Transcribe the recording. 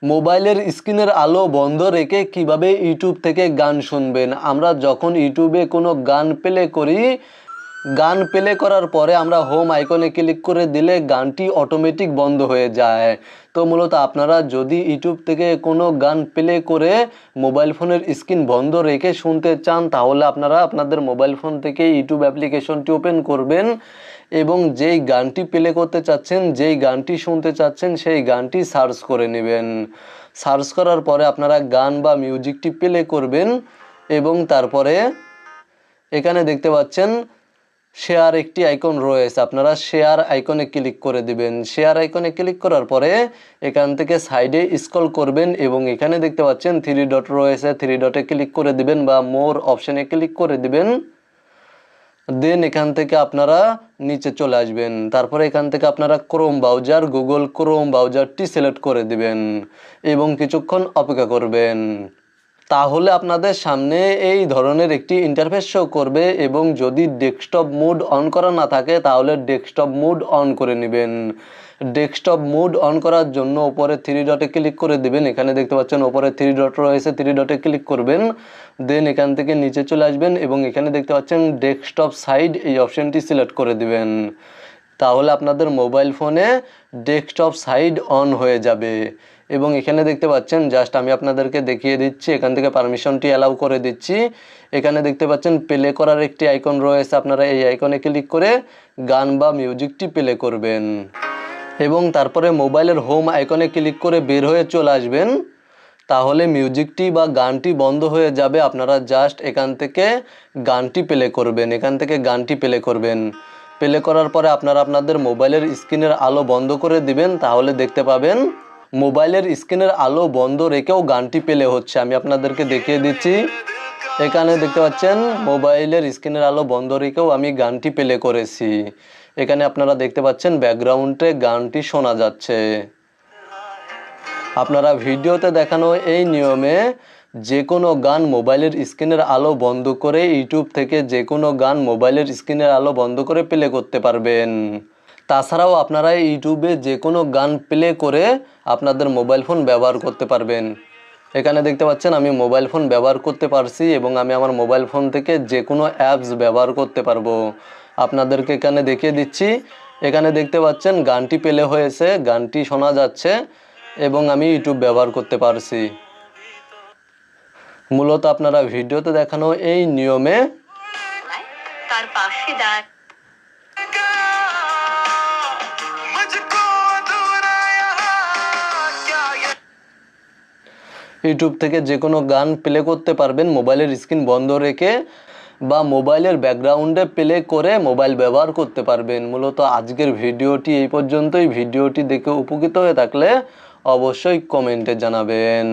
মোবাইলের স্ক্রিনের আলো বন্ধ রেখে কিভাবে ইউটিউব থেকে গান শুনবেন। আমরা যখন ইউটিউবে কোনো গান প্লে করি, গান প্লে করার পরে আমরা হোম আইকনে ক্লিক করে দিলে গানটি অটোমেটিক বন্ধ হয়ে যায়। তো মূলত আপনারা যদি ইউটিউব থেকে কোনো গান প্লে করে মোবাইল ফোনের স্ক্রিন বন্ধ রেখে শুনতে চান, তাহলে আপনারা আপনাদের মোবাইল ফোন থেকে ইউটিউব অ্যাপ্লিকেশনটি ওপেন করবেন এবং যেই গানটি প্লে করতে চাচ্ছেন, যেই গানটি শুনতে চাচ্ছেন, সেই গানটি সার্চ করে নেবেন। সার্চ করার পরে আপনারা গান বা মিউজিকটি প্লে করবেন এবং তারপরে এখানে দেখতে পাচ্ছেন শেয়ার একটি আইকন রয়েছে, আপনারা শেয়ার আইকনে ক্লিক করে দিবেন। শেয়ার আইকনে ক্লিক করার পরে এখান থেকে সাইডে স্ক্রল করবেন এবং এখানে দেখতে পাচ্ছেন 3 ডট রয়েছে, 3 ডটে ক্লিক করে দিবেন বা মোর অপশনে ক্লিক করে দিবেন। দেন এখান থেকে আপনারা নিচে চলে আসবেন। তারপরে এখান থেকে আপনারা ক্রোম ব্রাউজার, গুগল ক্রোম ব্রাউজারটি সিলেক্ট করে দিবেন এবং কিছুক্ষণ অপেক্ষা করবেন। তাহলে আপনাদের সামনে এই ধরনের একটি ইন্টারফেস শো করবে এবং যদি ডেস্কটপ মোড অন করা না থাকে তাহলে ডেস্কটপ মোড অন করে নেবেন। ডেস্কটপ মোড অন করার জন্য উপরে 3 ডটে ক্লিক করে দিবেন। এখানে দেখতে পাচ্ছেন উপরে 3 ডট রয়েছে, 3 ডটে ক্লিক করবেন। দেন এখান থেকে নিচে চলে আসবেন এবং এখানে দেখতে পাচ্ছেন ডেস্কটপ সাইড, এই অপশনটি সিলেক্ট করে দিবেন। তাহলে আপনাদের মোবাইল ফোনে ডেস্কটপ সাইড অন হয়ে যাবে এবং এখানে দেখতে পাচ্ছেন জাস্ট আমি আপনাদেরকে দেখিয়ে দিচ্ছি, এখান থেকে পারমিশনটি অ্যালাউ করে দিচ্ছি। এখানে দেখতে পাচ্ছেন প্লে করার একটি আইকন রয়েছে, আপনারা এই আইকনে ক্লিক করে গান বা মিউজিকটি প্লে করবেন এবং তারপরে মোবাইলের হোম আইকনে ক্লিক করে বের হয়ে চলে আসবেন। তাহলে মিউজিকটি বা গানটি বন্ধ হয়ে যাবে। আপনারা জাস্ট এখান থেকে গানটি প্লে করবেন, এখান থেকে গানটি প্লে করবেন। প্লে করার পরে আপনারা আপনাদের মোবাইলের স্ক্রিনের আলো বন্ধ করে দিবেন। তাহলে দেখতে পাবেন মোবাইলের স্ক্রিনের আলো বন্ধ রেখেও গানটি প্লে হচ্ছে। আমি আপনাদেরকে দেখিয়ে দিচ্ছি, এখানে দেখতে পাচ্ছেন মোবাইলের স্ক্রিনের আলো বন্ধ রেখেও আমি গানটি প্লে করেছি। এখানে আপনারা দেখতে পাচ্ছেন ব্যাকগ্রাউন্ডে গানটি শোনা যাচ্ছে। আপনারা ভিডিওতে দেখানো এই নিয়মে যে কোনো গান মোবাইলের স্ক্রিনের আলো বন্ধ করে ইউটিউব থেকে যে কোনো গান মোবাইলের স্ক্রিনের আলো বন্ধ করে প্লে করতে পারবেন। তাছাড়াও আপনারা ইউটিউবে যে কোনো গান প্লে করে আপনাদের মোবাইল ফোন ব্যবহার করতে পারবেন। এখানে দেখতে পাচ্ছেন আমি মোবাইল ফোন ব্যবহার করতে পারছি এবং আমি আমার মোবাইল ফোন থেকে যে কোনো অ্যাপস ব্যবহার করতে পারবো। আপনাদেরকে এখানে দেখিয়ে দিচ্ছি, এখানে দেখতে পাচ্ছেন গানটি প্লে হয়েছে, গানটি শোনা যাচ্ছে এবং আমি ইউটিউব ব্যবহার করতে পারছি। মূলত আপনারা ভিডিওতে দেখানো এই নিয়মে তার পাশে ইউটিউব থেকে যে কোনো গান প্লে করতে পারবেন মোবাইলের স্ক্রিন বন্ধ রেখে বা মোবাইলের ব্যাকগ্রাউন্ডে প্লে করে মোবাইল ব্যবহার করতে পারবেন। মূলত আজকের ভিডিওটি এই পর্যন্তই। ভিডিওটি দেখে উপকৃত হয়ে থাকলে অবশ্যই কমেন্টে জানাবেন।